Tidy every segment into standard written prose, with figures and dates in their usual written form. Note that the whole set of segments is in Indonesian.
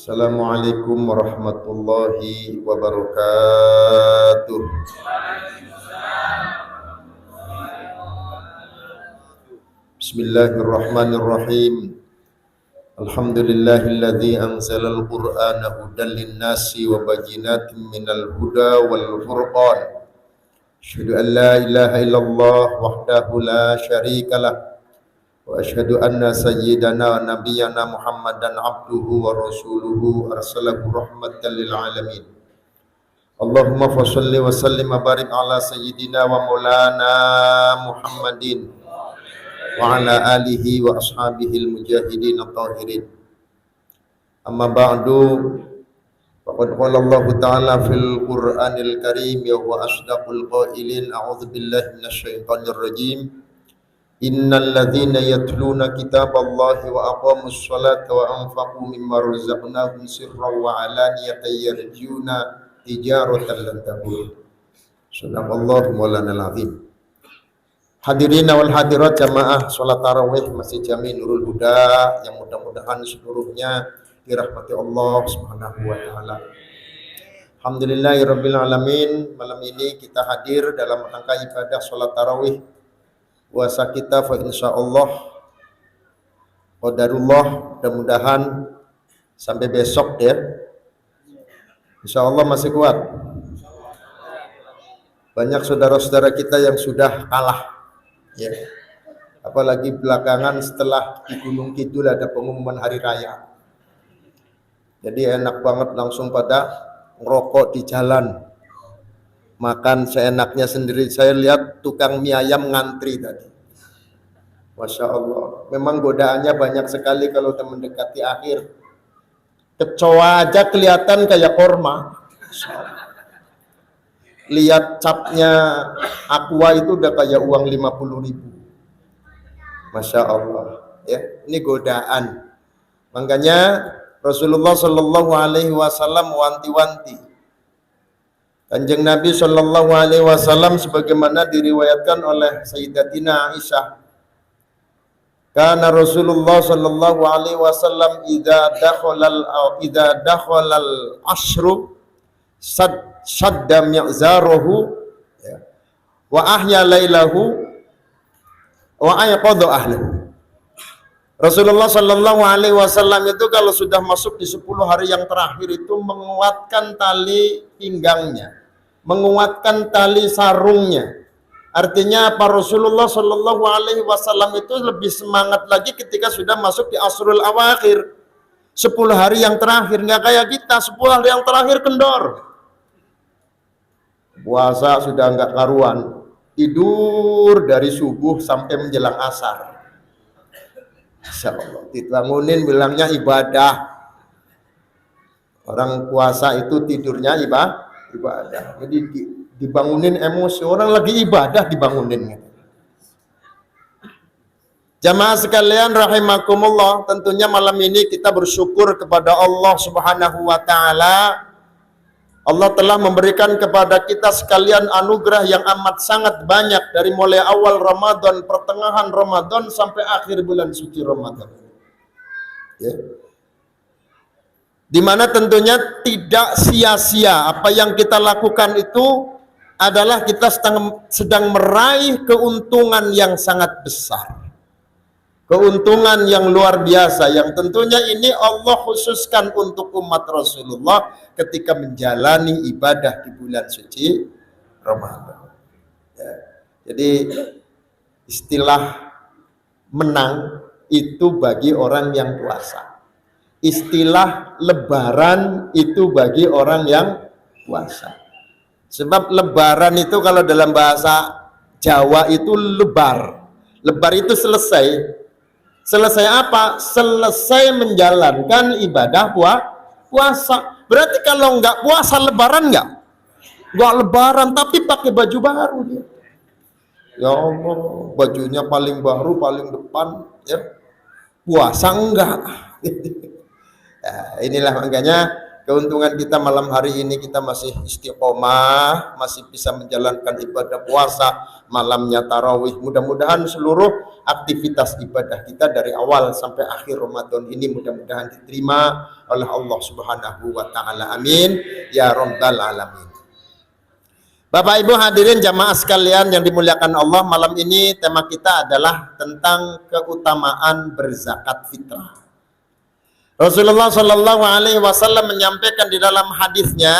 Assalamualaikum warahmatullahi wabarakatuh. Bismillahirrahmanirrahim. Alhamdulillahilladzi anzalal qur'ana hudan linnasi wa bayyinatin minal huda wal furqan. Asyhadu an la ilaha illallah wahdahu la syarikalah wa asyhadu anna sayyidana wa nabiyyana Muhammadan abduhu wa rasuluhu arsalahu rahmatan lil alamin. Allahumma fashalli wa sallim wa barik ala sayyidina wa maulana Muhammadin wa ala alihi wa ashabihi al-mujahidin at-tahirin. Amma ba'du, faqad qala Allah ta'ala fil Qur'anil Karim ya huwa asdaqul qailin a'udzu billahi minasy syaithanir rajim. Innal ladzina yatluna kitaballahi wa aqamus sholata wa anfaqu mimma razaqnahum sirran wa alaniyatan yarjuna tijaratan lan tabur. Subhanallahu maulanal azim. Hadirin wal hadirat jamaah salat tarawih Masjid Jami Nurul Huda yang mudah-mudahan seluruhnya dirahmati Allah Subhanahu wa taala. Alhamdulillahirabbil alamin. Malam ini kita hadir dalam rangka ibadah salat tarawih puasa kita, fa insyaallah qadarullah, mudah-mudahan sampai besok ya. Insyaallah masih kuat. Banyak saudara-saudara kita yang sudah kalah ya. Apalagi belakangan setelah di Gunung Kidul ada pengumuman hari raya. Jadi enak banget langsung pada ngerokok di jalan. Makan seenaknya sendiri. Saya lihat tukang mie ayam ngantri tadi. Masya Allah. Memang godaannya banyak sekali kalau kita mendekati akhir. Kecoa aja kelihatan kayak korma. Lihat capnya Aqua itu udah kayak uang 50.000. Masya Allah. Ya, ini godaan. Makanya Rasulullah Shallallahu Alaihi Wasallam wanti-wanti. Kanjeng Nabi Shallallahu Alaihi Wasallam sebagaimana diriwayatkan oleh Sayyidatina Aisyah, karena Rasulullah Shallallahu Alaihi Wasallam idza dakhalal ashru shadda mi'zarahu wa ahya lailahu wa ayqadha ahlahu. Rasulullah Shallallahu Alaihi Wasallam itu kalau sudah masuk di 10 hari yang terakhir itu menguatkan tali pinggangnya, menguatkan tali sarungnya. Artinya apa? Rasulullah Shallallahu Alaihi Wasallam itu lebih semangat lagi ketika sudah masuk di asrul awakhir, 10 hari yang terakhir. Nggak kayak kita 10 hari yang terakhir kendor, puasa sudah nggak karuan, tidur dari subuh sampai menjelang asar. Insya Allah dibangunin bilangnya ibadah. Orang puasa itu tidurnya ibadah. Jadi dibangunin emosi, orang lagi ibadah dibangunin. Jamaah sekalian rahimakumullah, tentunya malam ini kita bersyukur kepada Allah Subhanahu wa taala. Allah telah memberikan kepada kita sekalian anugerah yang amat sangat banyak dari mulai awal Ramadan, pertengahan Ramadan sampai akhir bulan suci Ramadan. Ya. Dimana tentunya tidak sia-sia apa yang kita lakukan itu adalah kita sedang meraih keuntungan yang sangat besar, keuntungan yang luar biasa, yang tentunya ini Allah khususkan untuk umat Rasulullah ketika menjalani ibadah di bulan suci Ramadan. Ya. Jadi istilah menang itu bagi orang yang puasa. Istilah lebaran itu bagi orang yang puasa. Sebab lebaran itu kalau dalam bahasa Jawa itu lebar. Lebar itu selesai. Selesai apa? Selesai menjalankan ibadah puasa. Berarti kalau nggak puasa lebaran nggak? Nggak lebaran tapi pakai baju baru dia. Ya Allah, bajunya paling baru, paling depan ya. Puasa enggak. Nah, inilah makanya Keuntungan kita malam hari ini kita masih istiqomah, masih bisa menjalankan ibadah puasa, malamnya tarawih. Mudah-mudahan seluruh aktivitas ibadah kita dari awal sampai akhir Ramadan ini mudah-mudahan diterima oleh Allah Subhanahu wa taala. Amin ya rabbal alamin. Bapak Ibu hadirin jamaah sekalian yang dimuliakan Allah, malam ini tema kita adalah tentang keutamaan berzakat fitrah. Rasulullah Shallallahu Alaihi Wasallam menyampaikan di dalam hadisnya,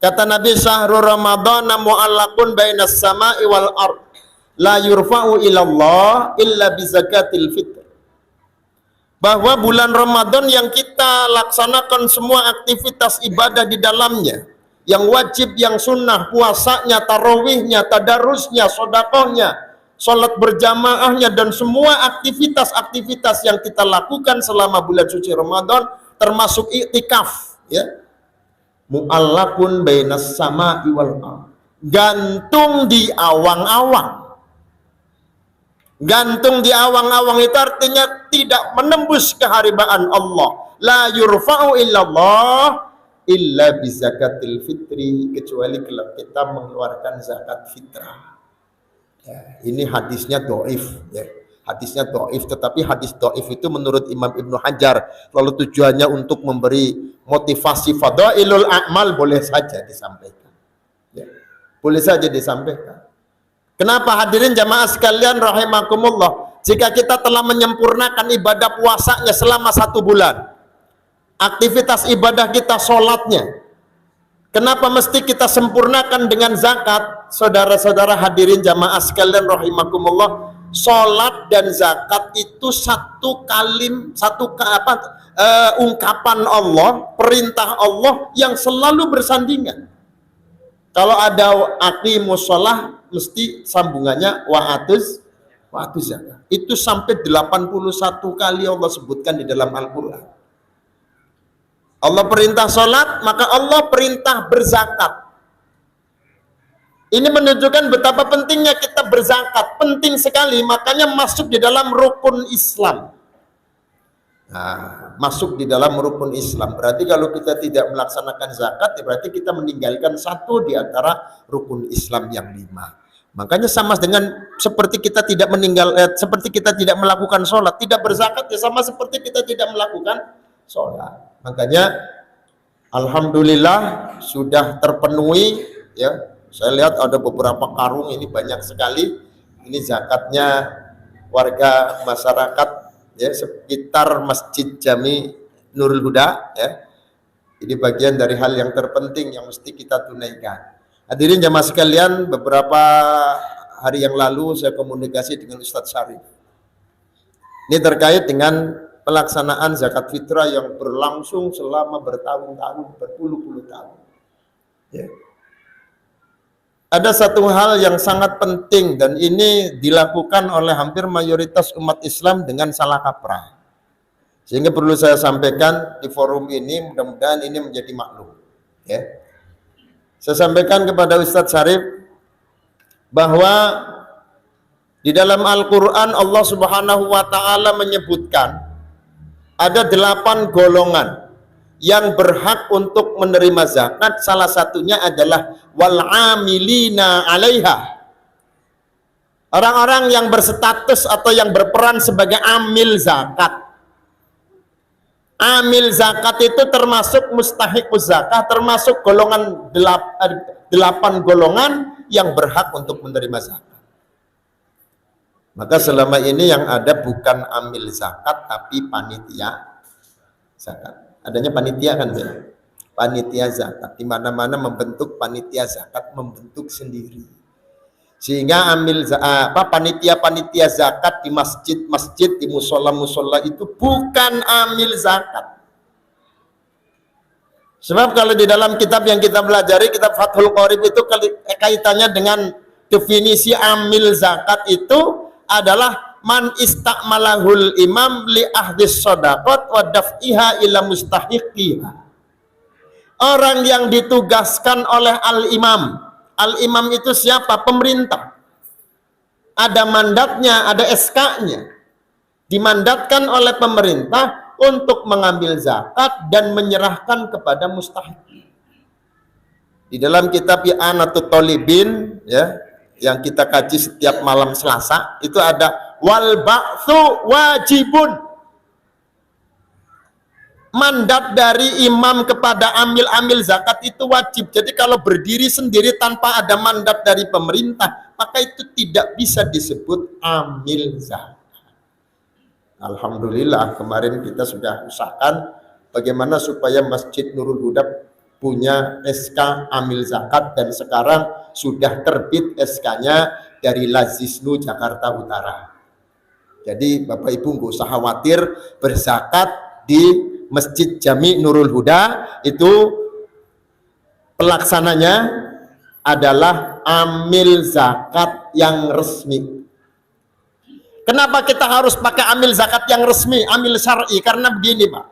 kata Nabi, syahrul Ramadan mu'allaqun bainas sama'i wal ard, la yurfa'u ilallah illa bizakatil fitr. Bahwa bulan Ramadan yang kita laksanakan semua aktivitas ibadah di dalamnya, yang wajib, yang sunnah, puasanya, tarawihnya, tadarusnya, sodakohnya, sholat berjamaahnya, dan semua aktivitas-aktivitas yang kita lakukan selama bulan suci Ramadan, termasuk iktikaf, ya, mu'allaqun bainas sama'i wal ardh, gantung di awang-awang. Gantung di awang-awang itu artinya tidak menembus keharibaan Allah. La yurfa'u illallah illa bizakatil fitri, kecuali kalau kita mengeluarkan zakat fitrah. Ya, ini hadisnya dhaif, ya. Hadisnya dhaif, tetapi hadis dhaif itu menurut Imam Ibnu Hajar, lalu tujuannya untuk memberi motivasi fadailul a'mal, boleh saja disampaikan. Ya. Boleh saja disampaikan. Kenapa hadirin jamaah sekalian rahimakumullah? Jika kita telah menyempurnakan ibadah puasanya selama 1 bulan, aktivitas ibadah kita sholatnya, kenapa mesti kita sempurnakan dengan zakat? Saudara-saudara hadirin jamaah sekalian rahimakumullah, sholat dan zakat itu ungkapan Allah, perintah Allah yang selalu bersandingan. Kalau ada aqimus sholah, mesti sambungannya wa'atuz zakat. Itu sampai 81 kali Allah sebutkan di dalam Al-Quran. Allah perintah sholat, maka Allah perintah berzakat. Ini menunjukkan betapa pentingnya kita berzakat, penting sekali, makanya masuk di dalam rukun Islam. Nah, masuk di dalam rukun Islam. Berarti kalau kita tidak melaksanakan zakat, ya berarti kita meninggalkan satu di antara rukun Islam yang 5. Makanya sama dengan seperti kita tidak seperti kita tidak melakukan sholat, tidak berzakat, ya sama seperti kita tidak melakukan sholat. Makanya alhamdulillah sudah terpenuhi, ya. Saya lihat ada beberapa karung ini banyak sekali. Ini zakatnya warga masyarakat, ya, sekitar Masjid Jami Nurul Huda, ya. Ini bagian dari hal yang terpenting yang mesti kita tunaikan. Hadirin jamaah sekalian, beberapa hari yang lalu saya komunikasi dengan Ustadz Syarif. Ini terkait dengan pelaksanaan zakat fitrah yang berlangsung selama bertahun-tahun, berpuluh-puluh tahun. Ya. Ada satu hal yang sangat penting dan ini dilakukan oleh hampir mayoritas umat Islam dengan salah kaprah. Sehingga perlu saya sampaikan di forum ini, mudah-mudahan ini menjadi maklum. Ya. Saya sampaikan kepada Ustadz Syarif bahwa di dalam Al-Quran Allah Subhanahu wa ta'ala menyebutkan ada 8 golongan yang berhak untuk menerima zakat. Salah satunya adalah wal amilina 'alaiha. Orang-orang yang berstatus atau yang berperan sebagai amil zakat. Amil zakat itu termasuk mustahiquz zakah, termasuk golongan 8 golongan yang berhak untuk menerima zakat. Maka selama ini yang ada bukan amil zakat tapi panitia zakat. Adanya panitia kan, ya? Panitia zakat, di mana-mana membentuk panitia zakat, membentuk sendiri. Sehingga panitia-panitia zakat di masjid-masjid, di musola-musola itu bukan amil zakat. Sebab kalau di dalam kitab yang kita pelajari, kitab Fathul Qorib itu kaitannya dengan definisi amil zakat itu adalah man istakmalahul imam li ahdis shadaqat wa daf'iha ila mustahiqiha. Orang yang ditugaskan oleh al-imam. Al-imam itu siapa? Pemerintah. Ada mandatnya, ada SK-nya. Dimandatkan oleh pemerintah untuk mengambil zakat dan menyerahkan kepada mustahik. Di dalam kitab I'anatul Thalibin ya, yang kita kaji setiap malam Selasa, itu ada wal ba'tsu wajibun. Mandat dari imam kepada amil-amil zakat itu wajib. Jadi kalau berdiri sendiri tanpa ada mandat dari pemerintah, maka itu tidak bisa disebut amil zakat. Alhamdulillah kemarin kita sudah usahakan bagaimana supaya Masjid Nurul Huda punya SK amil zakat, dan sekarang sudah terbit SK-nya dari Lazisnu Jakarta Utara. Jadi Bapak Ibu nggak usah khawatir, berzakat di Masjid Jami Nurul Huda itu pelaksananya adalah amil zakat yang resmi. Kenapa kita harus pakai amil zakat yang resmi, amil syar'i? Karena begini Pak,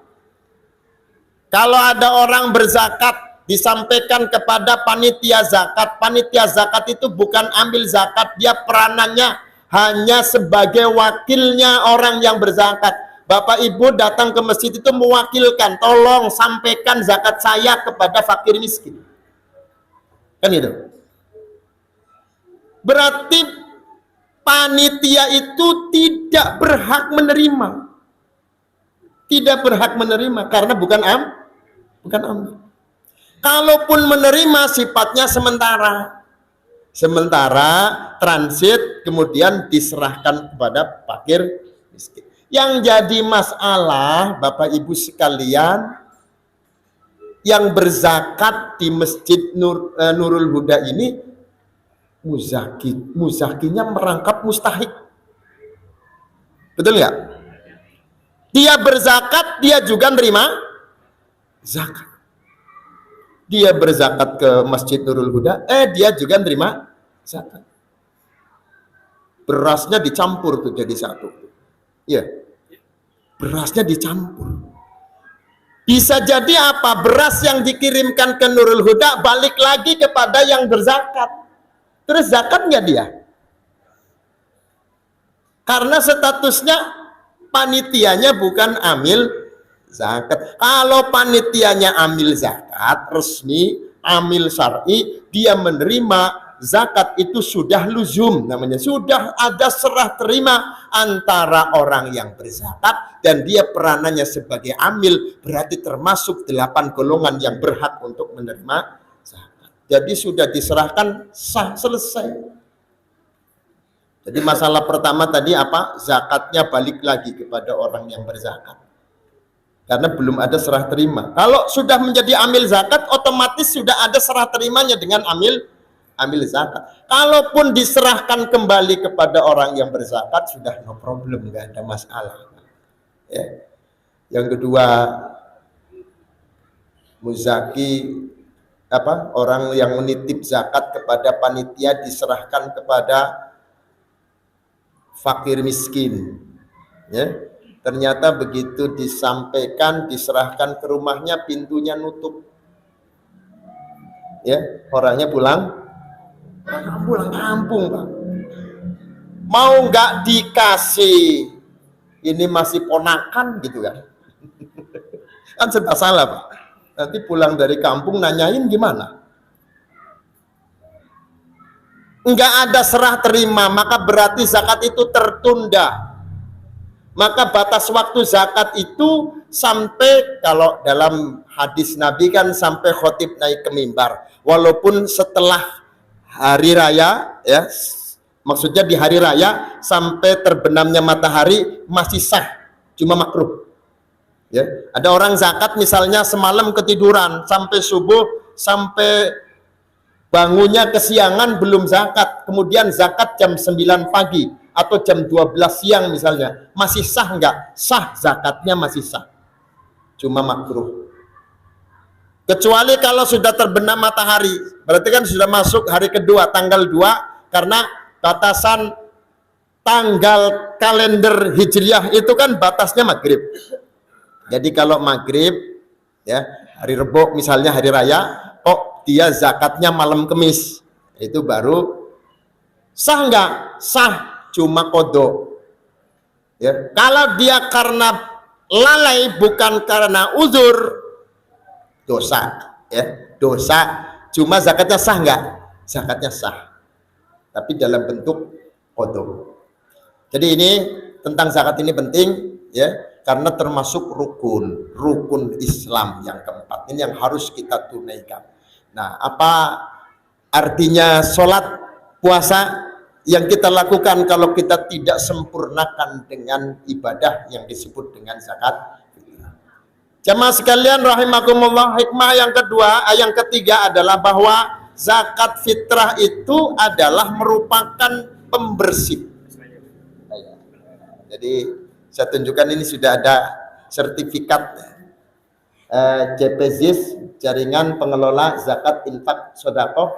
kalau ada orang berzakat disampaikan kepada panitia zakat itu bukan ambil zakat, dia peranannya hanya sebagai wakilnya orang yang berzakat. Bapak Ibu datang ke masjid itu mewakilkan, tolong sampaikan zakat saya kepada fakir miskin. Kan itu. Berarti panitia itu tidak berhak menerima. Tidak berhak menerima karena bukan amil. Kalaupun menerima sifatnya sementara. Sementara transit kemudian diserahkan kepada fakir miskin. Yang jadi masalah Bapak Ibu sekalian, yang berzakat di Masjid Nurul Huda ini muzakinya merangkap mustahik. Betul nggak? Dia berzakat, dia juga nerima zakat. Dia berzakat ke Masjid Nurul Huda, dia juga nerima zakat. Berasnya dicampur tuh jadi satu. Iya. Berasnya dicampur. Bisa jadi apa? Beras yang dikirimkan ke Nurul Huda balik lagi kepada yang berzakat. Terus zakat nggak dia? Karena statusnya panitianya bukan amil zakat. Kalau panitianya amil zakat resmi, amil syar'i, dia menerima zakat itu sudah luzum, namanya sudah ada serah terima antara orang yang berzakat dan dia peranannya sebagai amil, berarti termasuk 8 golongan yang berhak untuk menerima zakat. Jadi sudah diserahkan, sah, selesai. Jadi masalah pertama tadi apa? Zakatnya balik lagi kepada orang yang berzakat. Karena belum ada serah terima. Kalau sudah menjadi amil zakat, otomatis sudah ada serah terimanya dengan amil zakat. Kalaupun diserahkan kembali kepada orang yang berzakat, sudah no problem, nggak ada masalah. Ya. Yang kedua, muzaki orang yang menitip zakat kepada panitia diserahkan kepada fakir miskin. Ya. Ternyata begitu disampaikan, diserahkan ke rumahnya, pintunya nutup. Ya, orangnya pulang kampung Pak. Mau nggak dikasih, ini masih ponakan gitu kan. Kan serba salah Pak. Nanti pulang dari kampung nanyain gimana. Nggak ada serah terima, maka berarti zakat itu tertunda. Maka batas waktu zakat itu sampai, kalau dalam hadis Nabi kan sampai khotib naik ke mimbar. Walaupun setelah hari raya, ya, maksudnya di hari raya sampai terbenamnya matahari masih sah, cuma makruh. Ya, ada orang zakat misalnya semalam ketiduran sampai subuh, sampai bangunnya kesiangan belum zakat, kemudian zakat jam 9 pagi atau jam 12 siang misalnya, masih sah enggak? Sah, zakatnya masih sah, cuma makruh. Kecuali kalau sudah terbenam matahari, berarti kan sudah masuk hari kedua, tanggal 2, karena batasan tanggal kalender Hijriah itu kan batasnya maghrib. Jadi kalau maghrib, ya, hari Rebo misalnya hari raya, dia zakatnya malam Kemis, itu baru sah enggak? Sah, cuma kodok. Ya, kalau dia karena lalai bukan karena uzur, dosa, ya, dosa. Cuma zakatnya sah nggak? Zakatnya sah, tapi dalam bentuk qadha. Jadi ini tentang zakat ini penting, ya, karena termasuk rukun Islam yang keempat. Ini yang harus kita tunaikan. Nah, apa artinya sholat, puasa yang kita lakukan kalau kita tidak sempurnakan dengan ibadah yang disebut dengan zakat? Jamaah sekalian rahimakumullah, hikmah yang kedua, yang ketiga adalah bahwa zakat fitrah itu adalah merupakan pembersih. Jadi saya tunjukkan ini sudah ada sertifikat JPZIS, Jaringan Pengelola Zakat Infak Sodaqoh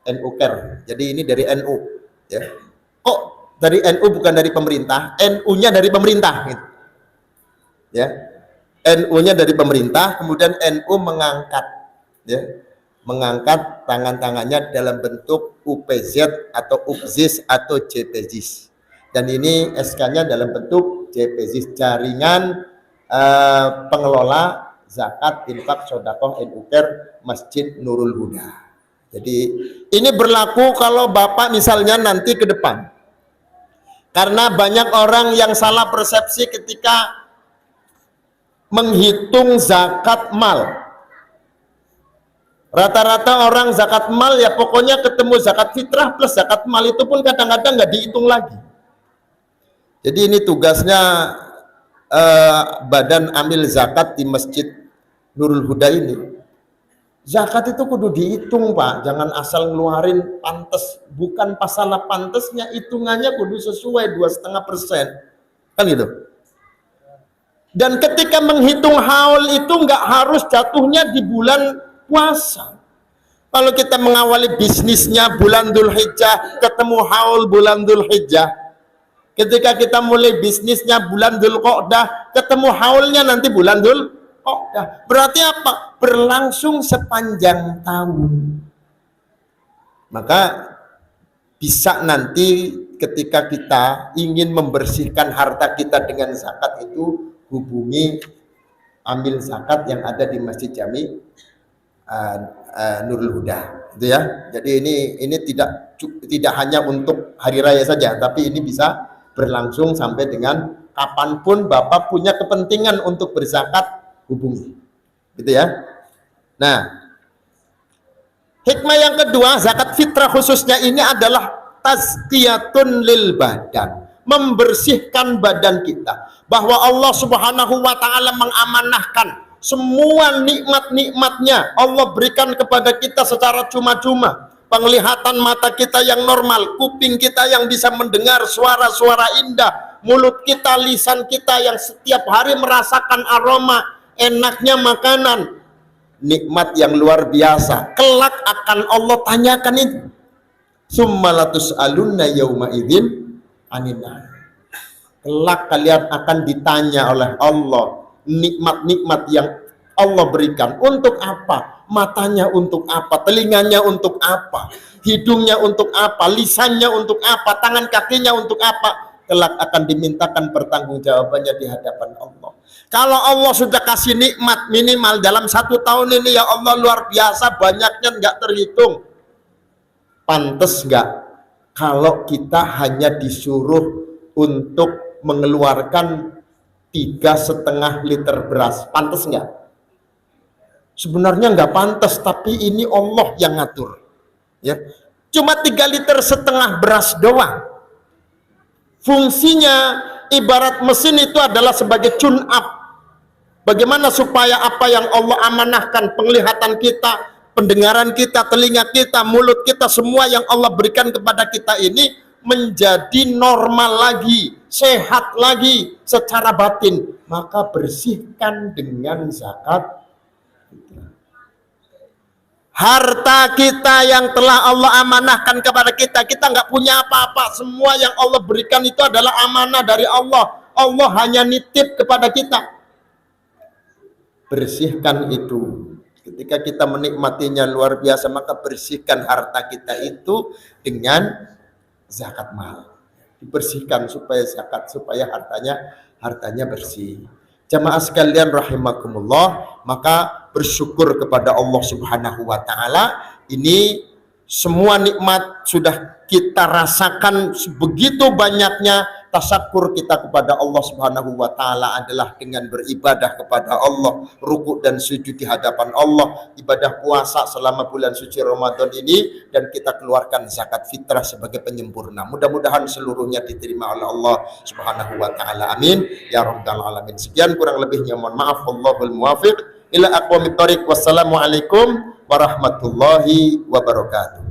NU Care. Jadi ini dari NU, ya. Kok dari NU bukan dari pemerintah? NU-nya dari pemerintah, gitu. Ya, NU-nya dari pemerintah, kemudian NU mengangkat, ya, mengangkat tangan-tangannya dalam bentuk UPZ atau UPZIS atau JPZIS. Dan ini SK-nya dalam bentuk JPZIS, Jaringan Pengelola Zakat Infak Sodaqoh NU Care Masjid Nurul Huda. Jadi ini berlaku kalau Bapak misalnya nanti ke depan, karena banyak orang yang salah persepsi ketika menghitung zakat mal. Rata-rata orang zakat mal ya pokoknya ketemu zakat fitrah plus zakat mal, itu pun kadang-kadang nggak dihitung lagi. Jadi ini tugasnya Badan Amil Zakat di Masjid Nurul Huda ini. Zakat itu kudu dihitung, Pak. Jangan asal ngeluarin pantes. Bukan masalah pantesnya, hitungannya kudu sesuai 2,5%. Kan gitu. Dan ketika menghitung haul itu nggak harus jatuhnya di bulan puasa. Kalau kita mengawali bisnisnya bulan Dzulhijjah, ketemu haul bulan Dzulhijjah. Ketika kita mulai bisnisnya bulan Dzulqa'dah, ketemu haulnya nanti bulan Dzulqa'dah. Berarti apa? Berlangsung sepanjang tahun. Maka bisa nanti ketika kita ingin membersihkan harta kita dengan zakat itu, hubungi amil zakat yang ada di Masjid Jami Nurul Huda, gitu ya. Jadi ini tidak hanya untuk hari raya saja, tapi ini bisa berlangsung sampai dengan kapanpun Bapak punya kepentingan untuk berzakat, hubungi, gitu ya. Nah, hikmah yang kedua, zakat fitrah khususnya ini adalah tazkiyatun lil badan, membersihkan badan kita, bahwa Allah Subhanahu wa taala mengamanahkan semua nikmat-nikmatnya Allah berikan kepada kita secara cuma-cuma. Penglihatan mata kita yang normal, kuping kita yang bisa mendengar suara-suara indah, mulut kita, lisan kita yang setiap hari merasakan aroma enaknya makanan, nikmat yang luar biasa. Kelak akan Allah tanyakan itu. Summa latus'alunna yauma idzin aninnar. Kelak kalian akan ditanya oleh Allah nikmat-nikmat yang Allah berikan. Untuk apa? Matanya untuk apa? Telinganya untuk apa? Hidungnya untuk apa? Lisannya untuk apa? Tangan kakinya untuk apa? Kelak akan dimintakan pertanggungjawabannya di hadapan Allah. Kalau Allah sudah kasih nikmat minimal dalam 1 tahun ini, ya Allah luar biasa banyaknya, nggak terhitung. Pantes nggak kalau kita hanya disuruh untuk mengeluarkan 3,5 liter beras? Pantes nggak? Sebenarnya nggak pantas, tapi ini Allah yang ngatur, ya. Cuma 3,5 liter beras doang. Fungsinya ibarat mesin itu adalah sebagai tune up. Bagaimana supaya apa yang Allah amanahkan, penglihatan kita, pendengaran kita, telinga kita, mulut kita, semua yang Allah berikan kepada kita ini menjadi normal lagi, sehat lagi secara batin. Maka bersihkan dengan zakat. Harta kita yang telah Allah amanahkan kepada kita, kita nggak punya apa-apa. Semua yang Allah berikan itu adalah amanah dari Allah. Allah hanya nitip kepada kita. Bersihkan itu. Ketika kita menikmatinya luar biasa, maka bersihkan harta kita itu dengan zakat mal. Dibersihkan supaya zakat, supaya hartanya bersih. Jamaah sekalian rahimakumullah, maka bersyukur kepada Allah Subhanahu wa taala. Ini semua nikmat sudah kita rasakan, begitu banyaknya tasakur kita kepada Allah Subhanahu wa taala adalah dengan beribadah kepada Allah, rukuk dan sujud di hadapan Allah, ibadah puasa selama bulan suci Ramadan ini, dan kita keluarkan zakat fitrah sebagai penyempurna. Mudah-mudahan seluruhnya diterima oleh Allah Subhanahu wa taala. Amin ya rabbal alamin. Sekian, kurang lebihnya mohon maaf. Wallahul muwaffiq ila aqwamit thoriq. Wassalamualaikum warahmatullahi wabarakatuh.